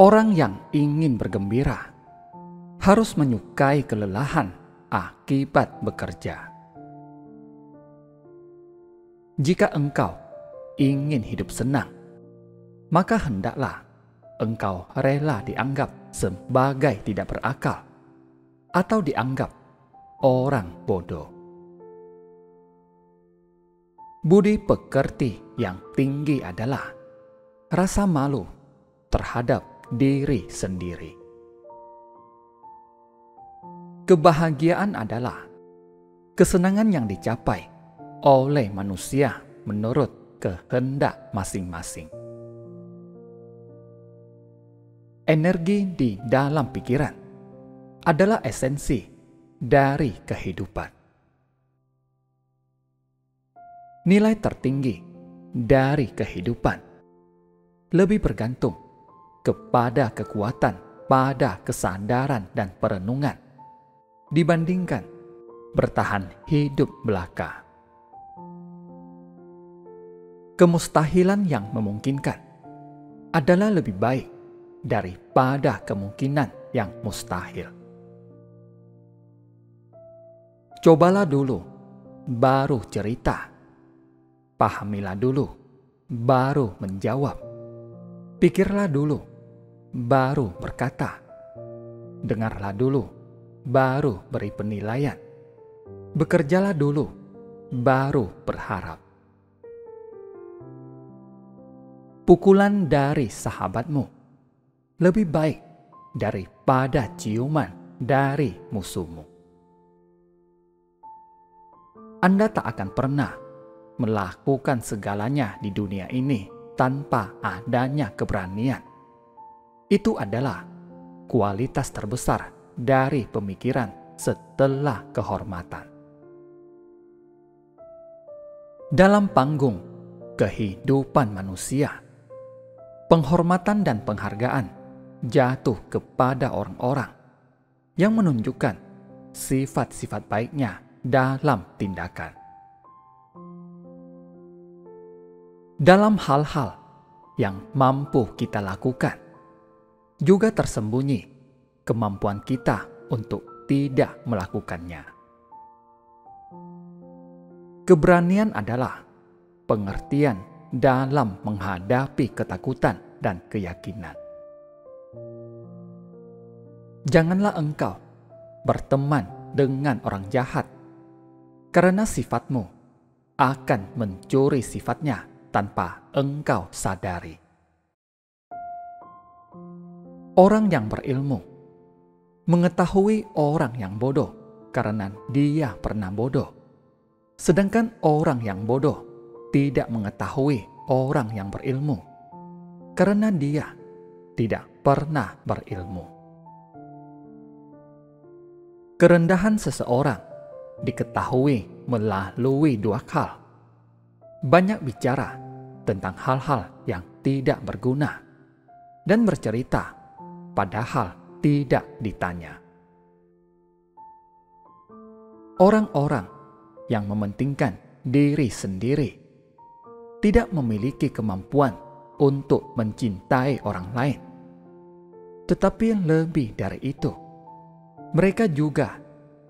Orang yang ingin bergembira harus menyukai kelelahan akibat bekerja. Jika engkau ingin hidup senang, maka hendaklah engkau rela dianggap sebagai tidak berakal atau dianggap orang bodoh. Budi pekerti yang tinggi adalah rasa malu terhadap diri sendiri. Kebahagiaan adalah kesenangan yang dicapai oleh manusia menurut kehendak masing-masing. Energi di dalam pikiran adalah esensi dari kehidupan. Nilai tertinggi dari kehidupan lebih bergantung kepada kekuatan pada kesadaran dan perenungan dibandingkan bertahan hidup belaka. Kemustahilan yang memungkinkan adalah lebih baik daripada kemungkinan yang mustahil. Cobalah dulu, baru cerita. Pahamilah dulu, baru menjawab. Pikirlah dulu, baru berkata. Dengarlah dulu, baru beri penilaian. Bekerjalah dulu, baru berharap. Pukulan dari sahabatmu lebih baik daripada ciuman dari musuhmu. Anda tak akan pernah melakukan segalanya di dunia ini tanpa adanya keberanian. Itu adalah kualitas terbesar dari pemikiran setelah kehormatan. Dalam panggung kehidupan manusia, penghormatan dan penghargaan jatuh kepada orang-orang yang menunjukkan sifat-sifat baiknya dalam tindakan. Dalam hal-hal yang mampu kita lakukan, juga tersembunyi kemampuan kita untuk tidak melakukannya. Keberanian adalah pengertian dalam menghadapi ketakutan dan keyakinan. Janganlah engkau berteman dengan orang jahat, karena sifatmu akan mencuri sifatnya tanpa engkau sadari. Orang yang berilmu mengetahui orang yang bodoh karena dia pernah bodoh, sedangkan orang yang bodoh tidak mengetahui orang yang berilmu karena dia tidak pernah berilmu. Kerendahan seseorang diketahui melalui dua hal: banyak bicara tentang hal-hal yang tidak berguna dan bercerita padahal tidak ditanya. Orang-orang yang mementingkan diri sendiri tidak memiliki kemampuan untuk mencintai orang lain. Tetapi lebih dari itu, mereka juga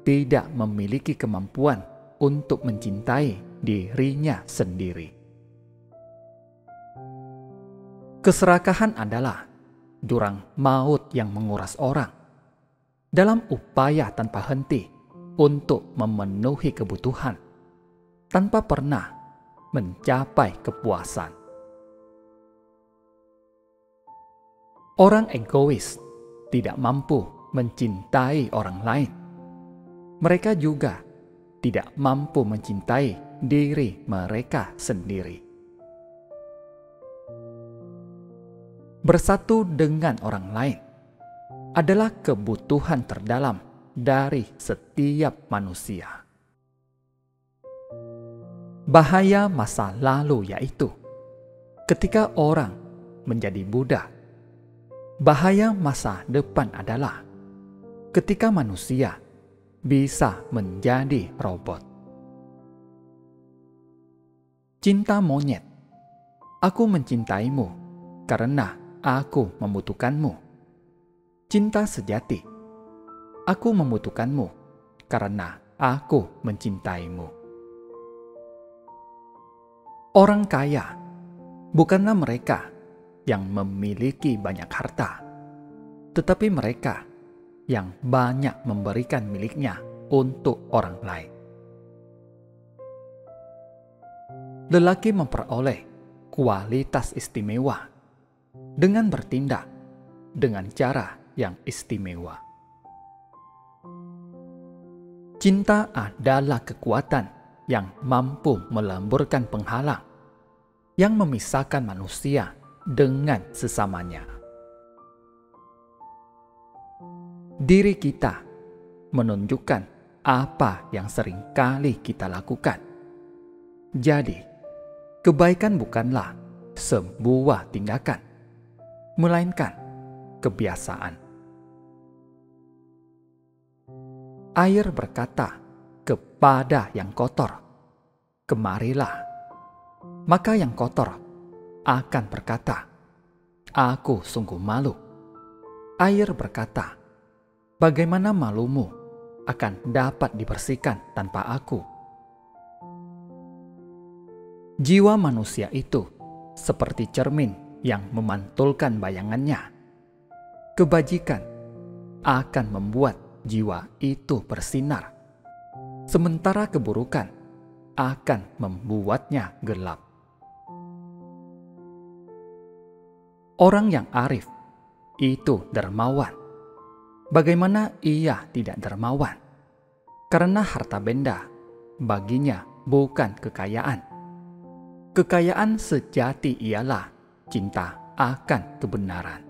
tidak memiliki kemampuan untuk mencintai dirinya sendiri. Keserakahan adalah jurang maut yang menguras orang dalam upaya tanpa henti untuk memenuhi kebutuhan tanpa pernah mencapai kepuasan. Orang egois tidak mampu mencintai orang lain. Mereka juga tidak mampu mencintai diri mereka sendiri. Bersatu dengan orang lain adalah kebutuhan terdalam dari setiap manusia. Bahaya masa lalu yaitu ketika orang menjadi budak. Bahaya masa depan adalah ketika manusia bisa menjadi robot. Cinta monyet. Aku mencintaimu karena aku membutuhkanmu. Cinta sejati. Aku membutuhkanmu karena aku mencintaimu. Orang kaya bukanlah mereka yang memiliki banyak harta, tetapi mereka yang banyak memberikan miliknya untuk orang lain. Lelaki memperoleh kualitas istimewa dengan bertindak dengan cara yang istimewa. Cinta adalah kekuatan yang mampu melemburkan penghalang yang memisahkan manusia dengan sesamanya. Diri kita menunjukkan apa yang seringkali kita lakukan. Jadi, kebaikan bukanlah sebuah tindakan, melainkan kebiasaan. Air berkata kepada yang kotor, "Kemarilah." Maka yang kotor akan berkata, "Aku sungguh malu." Air berkata, "Bagaimana malumu akan dapat dibersihkan tanpa aku?" Jiwa manusia itu seperti cermin yang memantulkan bayangannya. Kebajikan akan membuat jiwa itu bersinar, sementara keburukan akan membuatnya gelap. Orang yang arif itu dermawan. Bagaimana ia tidak dermawan? Karena harta benda baginya bukan kekayaan. Kekayaan sejati ialah cinta akan kebenaran.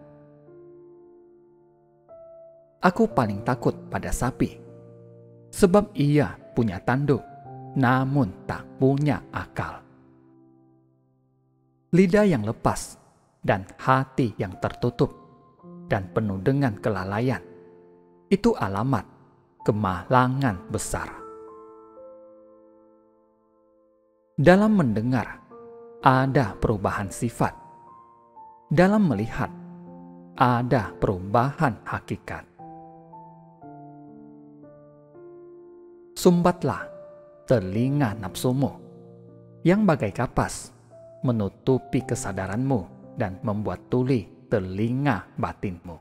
Aku paling takut pada sapi, sebab ia punya tanduk, namun tak punya akal. Lidah yang lepas dan hati yang tertutup dan penuh dengan kelalaian, itu alamat kemalangan besar. Dalam mendengar, ada perubahan sifat. Dalam melihat, ada perubahan hakikat. Sumbatlah telinga nafsumu, yang bagai kapas menutupi kesadaranmu dan membuat tuli telinga batinmu.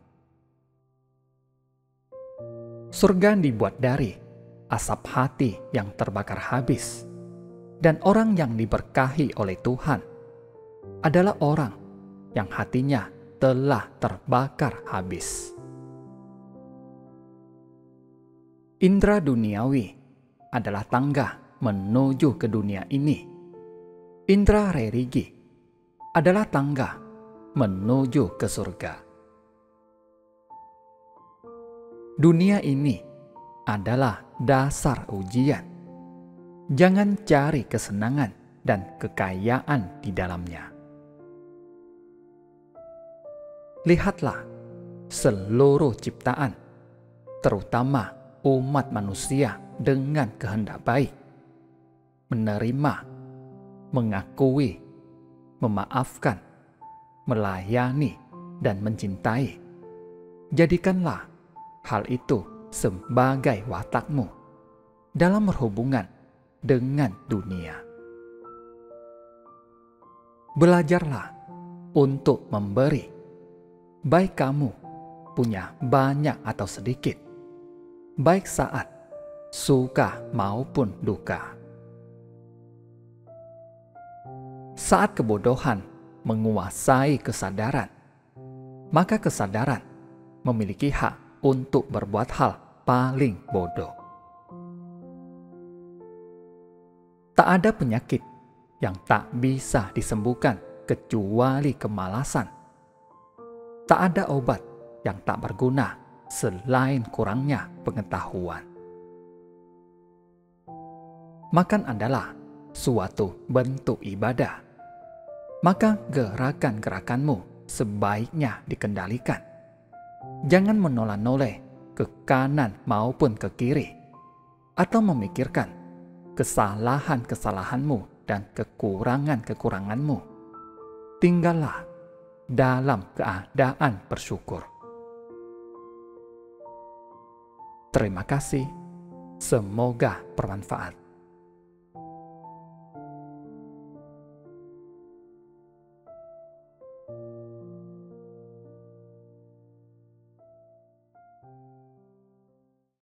Surga dibuat dari asap hati yang terbakar habis, dan orang yang diberkahi oleh Tuhan adalah orang yang hatinya telah terbakar habis. Indra duniawi adalah tangga menuju ke dunia ini. Indra religi adalah tangga menuju ke surga. Dunia ini adalah dasar ujian. Jangan cari kesenangan dan kekayaan di dalamnya. Lihatlah seluruh ciptaan, terutama umat manusia dengan kehendak baik, menerima, mengakui, memaafkan, melayani, dan mencintai. Jadikanlah hal itu sebagai watakmu dalam berhubungan dengan dunia. Belajarlah untuk memberi, baik kamu punya banyak atau sedikit, baik saat suka maupun duka. Saat kebodohan menguasai kesadaran, maka kesadaran memiliki hak untuk berbuat hal paling bodoh. Tak ada penyakit yang tak bisa disembuhkan kecuali kemalasan. Tak ada obat yang tak berguna selain kurangnya pengetahuan. Makan adalah suatu bentuk ibadah. Maka gerakan-gerakanmu sebaiknya dikendalikan. Jangan menoleh-noleh ke kanan maupun ke kiri, atau memikirkan kesalahan-kesalahanmu dan kekurangan-kekuranganmu. Tinggallah dalam keadaan bersyukur. Terima kasih. Semoga bermanfaat.